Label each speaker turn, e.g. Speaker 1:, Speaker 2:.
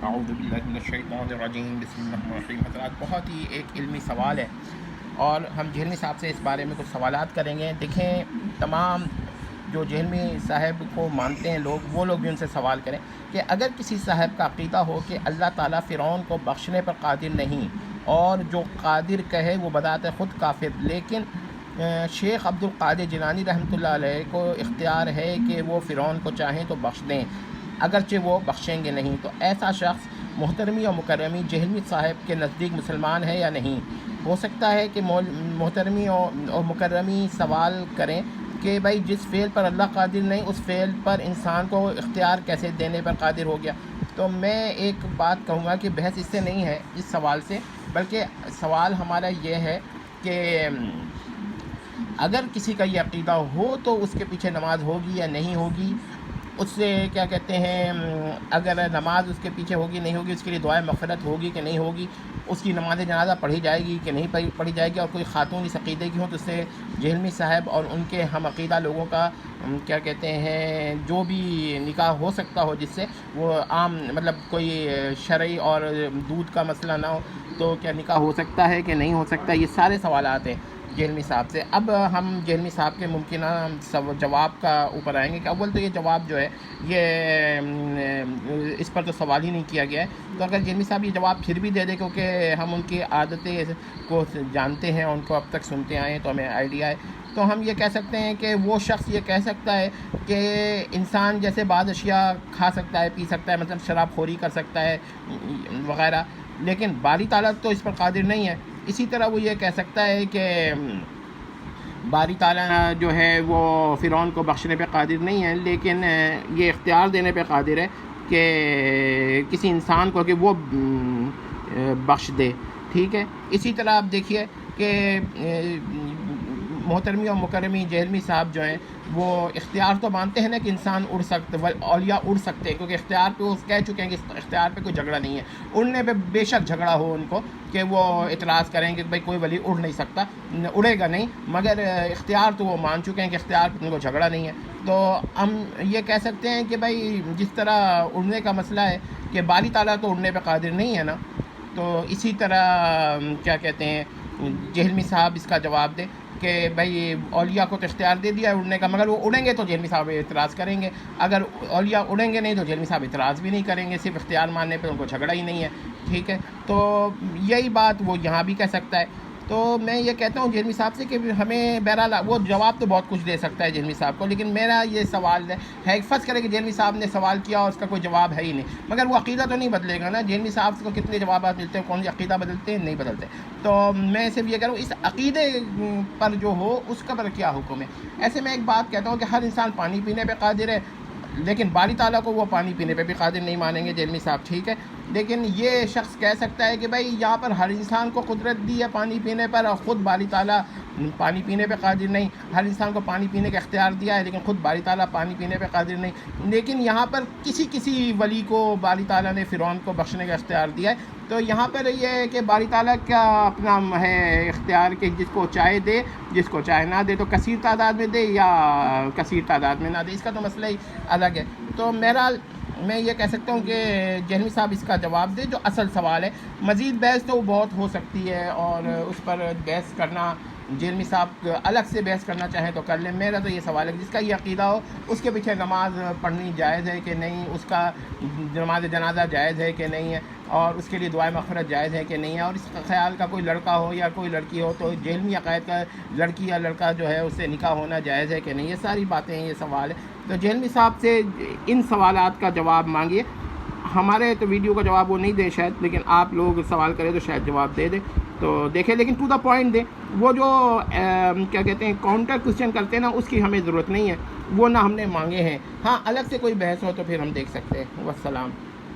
Speaker 1: اعوذ باللہ من الشیطان الرجیم، بسم اللہ الرحمن الرحیم۔ حضرات، بہت ہی ایک علمی سوال ہے اور ہم جہلمی صاحب سے اس بارے میں کچھ سوالات کریں گے۔ دیکھیں، تمام جو جہلمی صاحب کو مانتے ہیں لوگ، وہ لوگ بھی ان سے سوال کریں کہ اگر کسی صاحب کا عقیدہ ہو کہ اللہ تعالیٰ فرعون کو بخشنے پر قادر نہیں، اور جو قادر کہے وہ بذات خود کافر، لیکن شیخ عبد القادر جیلانی رحمۃ اللہ علیہ کو اختیار ہے کہ وہ فرعون کو چاہیں تو بخش دیں، اگرچہ وہ بخشیں گے نہیں، تو ایسا شخص محترمی اور مکرمی جہلمی صاحب کے نزدیک مسلمان ہے یا نہیں؟ ہو سکتا ہے کہ محترمی اور مکرمی سوال کریں کہ بھائی جس فعل پر اللہ قادر نہیں، اس فعل پر انسان کو اختیار کیسے دینے پر قادر ہو گیا؟ تو میں ایک بات کہوں گا کہ بحث اس سے نہیں ہے، اس سوال سے، بلکہ سوال ہمارا یہ ہے کہ اگر کسی کا یہ عقیدہ ہو تو اس کے پیچھے نماز ہوگی یا نہیں ہوگی، اس سے کیا کہتے ہیں، اگر نماز اس کے پیچھے ہوگی نہیں ہوگی، اس کے لیے دعائے مغفرت ہوگی کہ نہیں ہوگی، اس کی نماز جنازہ پڑھی جائے گی کہ نہیں پڑھی جائے گی، اور کوئی خاتون اس عقیدے کی ہو تو اس سے جہلمی صاحب اور ان کے ہم عقیدہ لوگوں کا کیا کہتے ہیں جو بھی نکاح ہو سکتا ہو، جس سے وہ عام مطلب کوئی شرعی اور دودھ کا مسئلہ نہ ہو، تو کیا نکاح ہو سکتا ہے کہ نہیں ہو سکتا؟ یہ سارے سوالات ہیں جہلمی صاحب سے۔ اب ہم جہلمی صاحب کے ممکنہ جواب کا اوپر آئیں گے کہ اول تو یہ جواب جو ہے یہ اس پر تو سوال ہی نہیں کیا گیا ہے، تو اگر جہلمی صاحب یہ جواب پھر بھی دے دے، کیونکہ ہم ان کی عادتیں کو جانتے ہیں، ان کو اب تک سنتے آئے ہیں تو ہمیں آئیڈیا ہے، تو ہم یہ کہہ سکتے ہیں کہ وہ شخص یہ کہہ سکتا ہے کہ انسان جیسے بعض اشیاء کھا سکتا ہے، پی سکتا ہے، مطلب شراب خوری کر سکتا ہے وغیرہ، لیکن باری تعالیٰ تو اس پر قادر نہیں ہے۔ اسی طرح وہ یہ کہہ سکتا ہے کہ باری تعالیٰ جو ہے وہ فرعون کو بخشنے پہ قادر نہیں ہے، لیکن یہ اختیار دینے پہ قادر ہے کہ کسی انسان کو کہ وہ بخش دے، ٹھیک ہے۔ اسی طرح آپ دیکھیے کہ محترمی اور مکرمی جہلمی صاحب جو ہیں وہ اختیار تو مانتے ہیں نا کہ انسان اڑ سکتے، اولیاء اڑ سکتے ہیں، کیونکہ اختیار پہ وہ کہہ چکے ہیں کہ اختیار پہ کوئی جھگڑا نہیں ہے، اڑنے پہ بے شک جھگڑا ہو ان کو کہ وہ اعتراض کریں کہ بھائی کوئی ولی اڑ نہیں سکتا، اڑے گا نہیں، مگر اختیار تو وہ مان چکے ہیں کہ اختیار پہ ان کو جھگڑا نہیں ہے۔ تو ہم یہ کہہ سکتے ہیں کہ بھائی جس طرح اڑنے کا مسئلہ ہے کہ باری تعالیٰ تو اڑنے پہ قادر نہیں ہے نا، تو اسی طرح کیا کہتے ہیں جہلمی صاحب اس کا جواب دے کہ بھائی اولیاء کو تو اختیار دے دیا اڑنے کا، مگر وہ اڑیں گے تو جہلمی صاحب اعتراض کریں گے، اگر اولیاء اڑیں گے نہیں تو جہلمی صاحب اعتراض بھی نہیں کریں گے، صرف اختیار ماننے پہ ان کو جھگڑا ہی نہیں ہے، ٹھیک ہے۔ تو یہی بات وہ یہاں بھی کہہ سکتا ہے۔ تو میں یہ کہتا ہوں جہلمی صاحب سے کہ ہمیں بہرحال وہ جواب تو بہت کچھ دے سکتا ہے جہلمی صاحب کو، لیکن میرا یہ سوال ہے فرض کرے کہ جہلمی صاحب نے سوال کیا اور اس کا کوئی جواب ہے ہی نہیں، مگر وہ عقیدہ تو نہیں بدلے گا نا۔ جہلمی صاحب کو کتنے جوابات ملتے ہیں، کون سے عقیدہ بدلتے ہیں؟ نہیں بدلتے۔ تو میں صرف یہ کہہ رہا ہوں اس عقیدے پر جو ہو اس کا پر کیا حکم ہے۔ ایسے میں ایک بات کہتا ہوں کہ ہر انسان پانی پینے پہ قادر ہے، لیکن باری تعالیٰ کو وہ پانی پینے پہ بھی قادر نہیں مانیں گے جہلمی صاحب، ٹھیک ہے۔ لیکن یہ شخص کہہ سکتا ہے کہ بھائی یہاں پر ہر انسان کو قدرت دی ہے پانی پینے پر، اور خود باری تعالیٰ پانی پینے پہ قادر نہیں، ہر انسان کو پانی پینے کا اختیار دیا ہے لیکن خود باری تعالیٰ پانی پینے پہ قادر نہیں، لیکن یہاں پر کسی ولی کو باری تعالیٰ نے فرعون کو بخشنے کا اختیار دیا ہے۔ تو یہاں پر یہ ہے کہ باری تعالیٰ کا اپنا ہے اختیار کہ جس کو چاہے دے، جس کو چاہے نہ دے، تو کثیر تعداد میں دے یا کثیر تعداد میں نہ دے، اس کا تو مسئلہ ہی الگ ہے۔ تو میں یہ کہہ سکتا ہوں کہ جہلمی صاحب اس کا جواب دے جو اصل سوال ہے۔ مزید بحث تو بہت ہو سکتی ہے اور اس پر بحث کرنا، جہلمی صاحب الگ سے بحث کرنا چاہیں تو کر لیں۔ میرا تو یہ سوال ہے کہ جس کا یہ عقیدہ ہو اس کے پیچھے نماز پڑھنی جائز ہے کہ نہیں، اس کا نماز جنازہ جائز ہے کہ نہیں ہے، اور اس کے لیے دعائے مغفرت جائز ہے کہ نہیں ہے، اور اس خیال کا کوئی لڑکا ہو یا کوئی لڑکی ہو تو جہلمی عقائد کا لڑکی یا لڑکا جو ہے اس سے نکاح ہونا جائز ہے کہ نہیں، یہ ساری باتیں ہیں، یہ سوال ہے۔ تو جہلمی صاحب سے ان سوالات کا جواب مانگیے۔ ہمارے تو ویڈیو کا جواب وہ نہیں دے شاید، لیکن آپ لوگ سوال کریں تو شاید جواب دے دیں، تو دیکھیں، لیکن ٹو دا پوائنٹ دیں۔ وہ جو کیا کہتے ہیں کاؤنٹر کوسچن کرتے ہیں نا، اس کی ہمیں ضرورت نہیں ہے، وہ نہ ہم نے مانگے ہیں۔ ہاں الگ سے کوئی بحث ہو تو پھر ہم دیکھ سکتے ہیں۔ والسلام۔